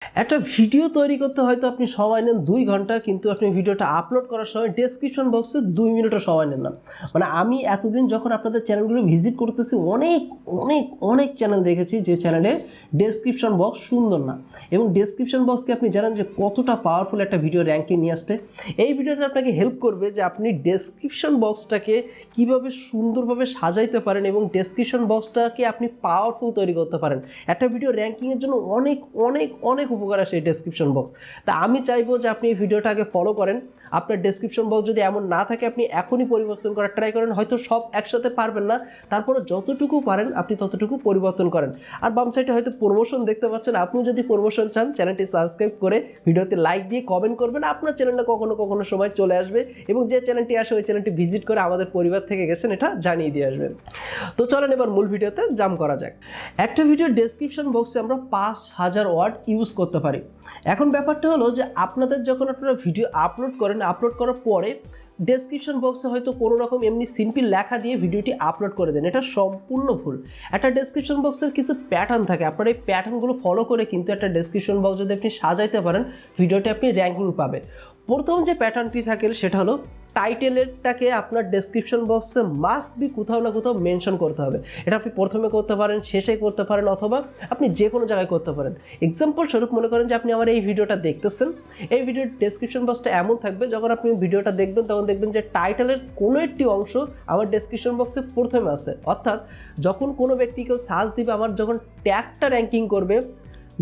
একটা ভিডিও তৈরি করতে হয়তো আপনি সময় নেন 2 ঘন্টা, কিন্তু আপনি ভিডিওটা আপলোড করার সময় ডেসক্রিপশন বক্সে 2 মিনিটও সময় নেন না। মানে আমি এতদিন যখন আপনাদের চ্যানেলগুলো ভিজিট করতেছি অনেক অনেক অনেক চ্যানেল দেখেছি যে চ্যানেলে ডেসক্রিপশন বক্স সুন্দর না, এবং ডেসক্রিপশন বক্সকে আপনি জানেন যে কতটা পাওয়ারফুল একটা ভিডিও র্যাঙ্কে নিয়ে আসতে। এই ভিডিওটা আপনাকে হেল্প করবে যে আপনি ডেসক্রিপশন বক্সটাকে কীভাবে সুন্দরভাবে সাজাইতে পারেন এবং ডেসক্রিপশন বক্সটাকে আপনি পাওয়ারফুল তৈরি করতে পারেন। একটা ভিডিও র্যাঙ্কিংয়ের জন্য অনেক অনেক অনেক উপকার আসে এই ডেসক্রিপশন বক্স। তা আমি চাইবো যে আপনি এই ভিডিওটাকে ফলো করেন। আপনার ডেসক্রিপশন বক্স যদি এমন না থাকে আপনি এখনই পরিবর্তন করার ট্রাই করেন। হয়তো সব একসাথে পারবেন না, তারপরে যতটুকু পারেন আপনি ততটুকু পরিবর্তন করেন। আর বাম সাইডে হয়তো প্রমোশন দেখতে পাচ্ছেন, আপনি যদি প্রমোশন চান চ্যানেলটি সাবস্ক্রাইব করে ভিডিওতে লাইক দিয়ে কমেন্ট করবেন। আপনার চ্যানেলটা কখনো কখনো সময় চলে আসবে এবং যে চ্যানেলটি আসে ওই চ্যানেলটি ভিজিট করে আমাদের পরিবার থেকে গেছেন এটা জানিয়ে দিয়ে আসবেন। তো চলেন এবার মূল ভিডিওতে জাম্প করা যাক। একটা ভিডিওর ডেসক্রিপশন বক্সে আমরা 5000 ওয়ার্ড ইউজ করতে পারি। এখন ব্যাপারটা হলো যে আপনাদের যখন আপনারা ভিডিও আপলোড করেন, আপলোড করার পরে ডেসক্রিপশন বক্সে হয়তো কোনো রকম এমনি সিম্পল লেখা দিয়ে ভিডিওটি আপলোড করে দেন, এটা সম্পূর্ণ ভুল। একটা ডেসক্রিপশন বক্সের কিছু প্যাটার্ন থাকে, আপনার এই প্যাটার্নগুলো ফলো করে কিন্তু একটা ডেসক্রিপশন বক্স যদি আপনি সাজাইতে পারেন ভিডিওটি আপনি র্যাঙ্কিং পাবে। প্রথম যে প্যাটার্নটি থাকে সেটা হলো টাইটেলেরটাকে আপনার ডেসক্রিপশন বক্সে মাস্ট বি কোথাও না কোথাও মেনশন করতে হবে। এটা আপনি প্রথমে করতে পারেন, শেষে করতে পারেন, অথবা আপনি যে কোনো জায়গায় করতে পারেন। এক্সাম্পল স্বরূপ মনে করেন যে আপনি আমার এই ভিডিওটা দেখতেছেন, এই ভিডিওর ডেসক্রিপশন বক্সটা এমন থাকবে যখন আপনি ভিডিওটা দেখবেন তখন দেখবেন যে টাইটেলের কোনো একটি অংশ আমার ডেসক্রিপশন বক্সে প্রথমে আসে। অর্থাৎ যখন কোনো ব্যক্তি কেউ সার্চ দিবে, আমার যখন ট্যাগটা র্যাঙ্কিং করবে,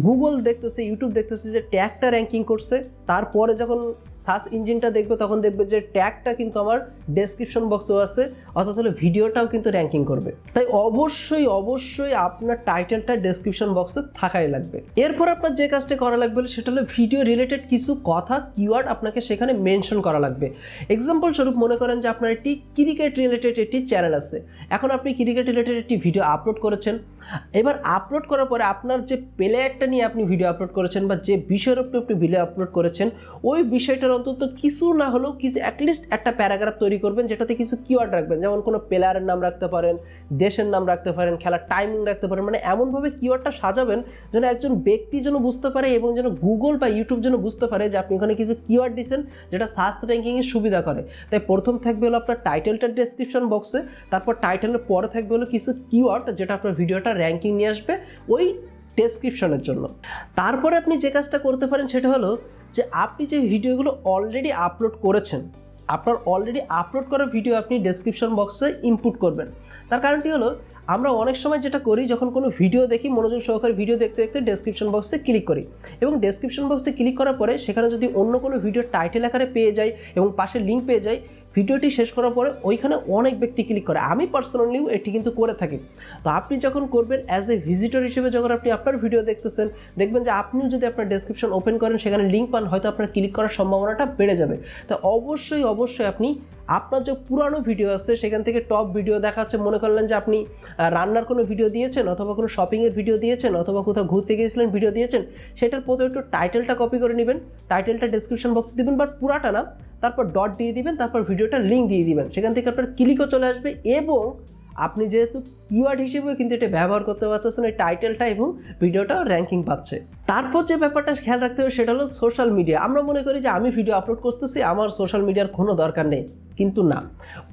গুগল দেখতেছে, ইউটিউব দেখতেছে যে ট্যাগটা র্যাঙ্কিং করছে, তারপরে যখন সার্চ ইঞ্জিনটা দেখবে তখন দেখবে যে ট্যাগটা কিন্তু আমার ডেসক্রিপশন বক্সেও আছে, অর্থাৎ হলে ভিডিওটাও কিন্তু র্যাঙ্কিং করবে। তাই অবশ্যই অবশ্যই আপনার টাইটেলটা ডেসক্রিপশন বক্সে থাকাই লাগবে। এরপর আপনার যে কাজটা করা লাগবে সেটা হলো ভিডিও রিলেটেড কিছু কথা, কিওয়ার্ড আপনাকে সেখানে মেনশন করা লাগবে। এক্সাম্পল স্বরূপ মনে করেন যে আপনার একটি ক্রিকেট রিলেটেড একটি চ্যানেল আছে, এখন আপনি ক্রিকেট রিলেটেড একটি ভিডিও আপলোড করেছেন। এবার আপলোড করার পরে আপনার যে প্লেয়ারটা নিয়ে আপনি ভিডিও আপলোড করেছেন বা যে বিষয়ের উপরে আপনি ভিডিও আপলোড করেছেন ওই বিষয়টার অন্তত কিছু না হলেও কিছু অ্যাটলিস্ট একটা প্যারাগ্রাফ তৈরি করবেন যেটাতে কিছু কিওয়ার্ড রাখবেন, যেমন কোনো প্লেয়ারের নাম রাখতে পারেন, দেশের নাম রাখতে পারেন, খেলার টাইমিং রাখতে পারেন। মানে এমনভাবে কিওয়ার্ডটা সাজাবেন যেন একজন ব্যক্তি যেন বুঝতে পারে এবং যেন গুগল বা ইউটিউব যেন বুঝতে পারে যে আপনি ওখানে কিছু কিওয়ার্ড দিচ্ছেন যেটা সার্চ র্যাঙ্কিংয়ের সুবিধা করে। তাই প্রথম থাকবে হলো আপনার টাইটেলটা ডেসক্রিপশন বক্সে, তারপর টাইটেলের পরে থাকবে হলো কিছু কিওয়ার্ড যেটা আপনার ভিডিওটা র্যাঙ্কিং নিয়ে আসবে ওই ডেসক্রিপশনের জন্য। তারপরে আপনি যে কাজটা করতে পারেন সেটা হলো যে আপনি যে ভিডিওগুলো অলরেডি আপলোড করেছেন, আপনার অলরেডি আপলোড করা ভিডিও আপনি ডেসক্রিপশন বক্সে ইনপুট করবেন। তার কারণটি হলো আমরা অনেক সময় যেটা করি, যখন কোনো ভিডিও দেখি মনোযোগ সহকারে ভিডিও দেখতে দেখতে ডেসক্রিপশন বক্সে ক্লিক করি, এবং ডেসক্রিপশন বক্সে ক্লিক করার পরে সেখানে যদি অন্য কোনো ভিডিও টাইটেল আকারে পেয়ে যাই এবং পাশে লিঙ্ক পেয়ে যাই, ভিডিওটি শেষ করার পরে ওইখানে অনেক ব্যক্তি ক্লিক করে। আমি পার্সোনালিও এটি কিন্তু করে থাকি। তো আপনি যখন করবেন অ্যাজ এ ভিজিটর হিসেবে, যখন আপনি আপনার ভিডিও দেখতেছেন দেখবেন যে আপনিও যদি আপনার ডেসক্রিপশন ওপেন করেন সেখানে লিঙ্ক পান, হয়তো আপনার ক্লিক করার সম্ভাবনাটা বেড়ে যাবে। তো অবশ্যই অবশ্যই আপনি আপনার যে পুরানো ভিডিও আছে সেখান থেকে টপ ভিডিও দেখাচ্ছে, মনে করলেন যে আপনি রান্নার কোনো ভিডিও দিয়েছেন, অথবা কোনো শপিংয়ের ভিডিও দিয়েছেন, অথবা কোথাও ঘুরতে গিয়েছিলেন ভিডিও দিয়েছেন, সেটার প্রথমে একটু টাইটেলটা কপি করে নেবেন, টাইটেলটা ডেসক্রিপশন বক্সে দিবেন, বাট পুরাটা না, তারপর ডট দিয়ে দিবেন, তারপর ভিডিওটার লিঙ্ক দিয়ে দিবেন, সেখান থেকে আপনার ক্লিকও চলে আসবে এবং আপনি যেহেতু কিওয়ার্ড হিসেবেও কিন্তু এটা ব্যবহার করতে পারতেছেন এই টাইটেলটা, এবং ভিডিওটাও র্যাঙ্কিং পাচ্ছে। তারপর যে ব্যাপারটা খেয়াল রাখতে হবে সেটা হলো সোশ্যাল মিডিয়া। আমরা মনে করি যে আমি ভিডিও আপলোড করতেছি, আমার সোশ্যাল মিডিয়ার কোনো দরকার নেই, কিন্তু না,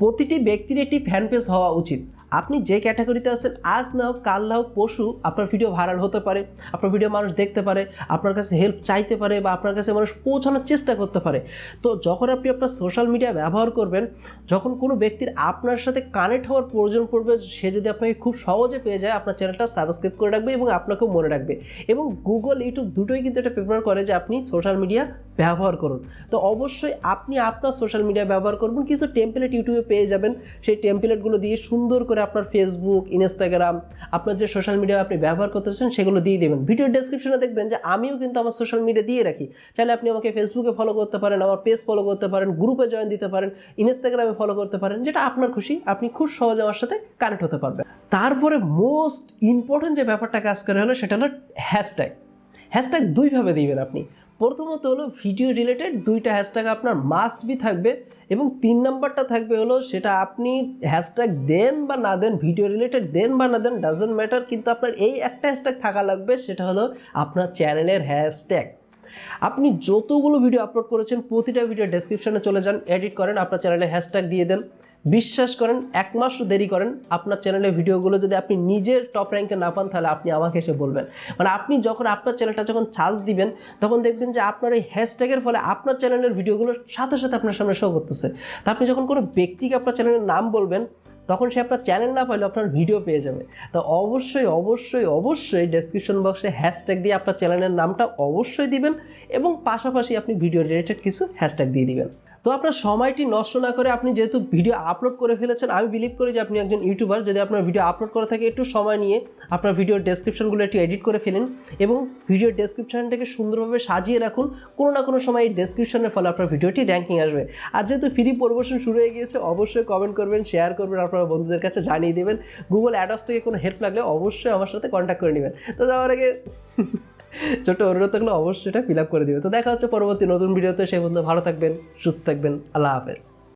প্রতিটি ব্যক্তির একটি ফ্যান পেজ হওয়া উচিত। আপনি যে ক্যাটাগরিতে আছেন, আজ না হোক কাল না হোক পরশু আপনার ভিডিও ভাইরাল হতে পারে, আপনার ভিডিও মানুষ দেখতে পারে, আপনার কাছে হেল্প চাইতে পারে, বা আপনার কাছে মানুষ পৌঁছানোর চেষ্টা করতে পারে। তো যখন আপনি আপনার সোশ্যাল মিডিয়া ব্যবহার করবেন, যখন কোনো ব্যক্তির আপনার সাথে কানেক্ট হওয়ার প্রয়োজন পড়বে, সে যদি আপনাকে খুব সহজে পেয়ে যায়, আপনার চ্যানেলটা সাবস্ক্রাইব করে রাখবে এবং আপনাকেও মনে রাখবে। এবং গুগল, ইউটিউব দুটোই কিন্তু এটা প্রেফার করে যে আপনি সোশ্যাল মিডিয়া ব্যবহার করুন। তো অবশ্যই আপনি আপনার সোশ্যাল মিডিয়া ব্যবহার করবেন। কিছু টেমপ্লেট ইউটিউবে পেয়ে যাবেন, সেই টেমপ্লেটগুলো দিয়ে সুন্দর করে আপনার ফেসবুক, ইনস্টাগ্রাম, আপনার যে সোশ্যাল মিডিয়া আপনি ব্যবহার করতেছেন সেগুলো দিয়ে দেবেন। ভিডিও ডেসক্রিপশনে দেখবেন যে আমিও কিন্তু আমার সোশ্যাল মিডিয়া দিয়ে রাখি, চাইলে আপনি আমাকে ফেসবুকে ফলো করতে পারেন, আমার পেজ ফলো করতে পারেন, গ্রুপে জয়েন দিতে পারেন, ইনস্টাগ্রামে ফলো করতে পারেন, যেটা আপনার খুশি, আপনি খুব সহজে আমার সাথে কানেক্ট হতে পারবেন। তারপরে মোস্ট ইম্পর্টেন্ট যে ব্যাপারটা কাজ করে হলো সেটা হলো হ্যাশট্যাগ। হ্যাশট্যাগ দুইভাবে দিবেন আপনি। প্রথমত হলো ভিডিও রিলেটেড 2টা হ্যাশট্যাগ আপনার মাস্ট বি থাকবে, এবং 3 নাম্বারটা থাকবে হলো সেটা আপনি হ্যাশট্যাগ দেন বা না দেন, ভিডিও রিলেটেড দেন বা না দেন ডাজেন্ট ম্যাটার, কিন্তু আপনার এই একটা হ্যাশট্যাগ থাকা লাগবে, সেটা হলো আপনার চ্যানেলের হ্যাশট্যাগ। আপনি যতগুলো ভিডিও আপলোড করেছেন প্রতিটা ভিডিও ডেসক্রিপশনে চলে যান, এডিট করেন, আপনার চ্যানেলে হ্যাশট্যাগ দিয়ে দেন। বিশ্বাস করেন 1 মাসও দেরি করেন, আপনার চ্যানেলের ভিডিওগুলো যদি আপনি নিজের টপ র্যাঙ্কে না পান তাহলে আপনি আমাকে এসে বলবেন। মানে আপনি যখন আপনার চ্যানেলটা যখন সার্চ দিবেন তখন দেখবেন যে আপনার এই হ্যাশট্যাগের ফলে আপনার চ্যানেলের ভিডিওগুলোর সাথে সাথে আপনার সামনে শো করতেছে। তা আপনি যখন কোনো ব্যক্তিকে আপনার চ্যানেলের নাম বলবেন তখন সে আপনার চ্যানেল না পাইলে আপনার ভিডিও পেয়ে যাবে। তো অবশ্যই অবশ্যই অবশ্যই ডেসক্রিপশন বক্সে হ্যাশট্যাগ দিয়ে আপনার চ্যানেলের নামটা অবশ্যই দিবেন, এবং পাশাপাশি আপনি ভিডিও রিলেটেড কিছু হ্যাশট্যাগ দিয়ে দিবেন। তো আপনার সময়টি নষ্ট না করে আপনি যেহেতু ভিডিও আপলোড করে ফেলেছেন, আমি বিলিভ করি যে আপনি একজন ইউটিউবার, যদি আপনার ভিডিও আপলোড করা থাকে একটু সময় নিয়ে আপনার ভিডিওর ডেসক্রিপশনগুলো একটু এডিট করে ফেলেন, এবং ভিডিওর ডেসক্রিপশনটাকে সুন্দরভাবে সাজিয়ে রাখুন। কোনো না কোনো সময় এই ডেসক্রিপশনের ফলে আপনার ভিডিওটি র্যাঙ্কিং আসবে। আর যেহেতু ফ্রি পরিবেশন শুরু হয়ে গিয়েছে, অবশ্যই কমেন্ট করবেন, শেয়ার করবেন, আপনার বন্ধুদের কাছে জানিয়ে দেবেন। গুগল অ্যাডস থেকে কোনো হেল্প লাগলে অবশ্যই আমার সাথে কন্ট্যাক্ট করে নেবেন। তো যাওয়ার আগে ছোট্ট অনুরোধ থাকলে অবশ্যই এটা ফিল আপ করে দেবে। তো দেখা হচ্ছে পরবর্তী নতুন ভিডিওতে, সেই পর্যন্ত ভালো থাকবেন, সুস্থ থাকবেন, আল্লাহ হাফেজ।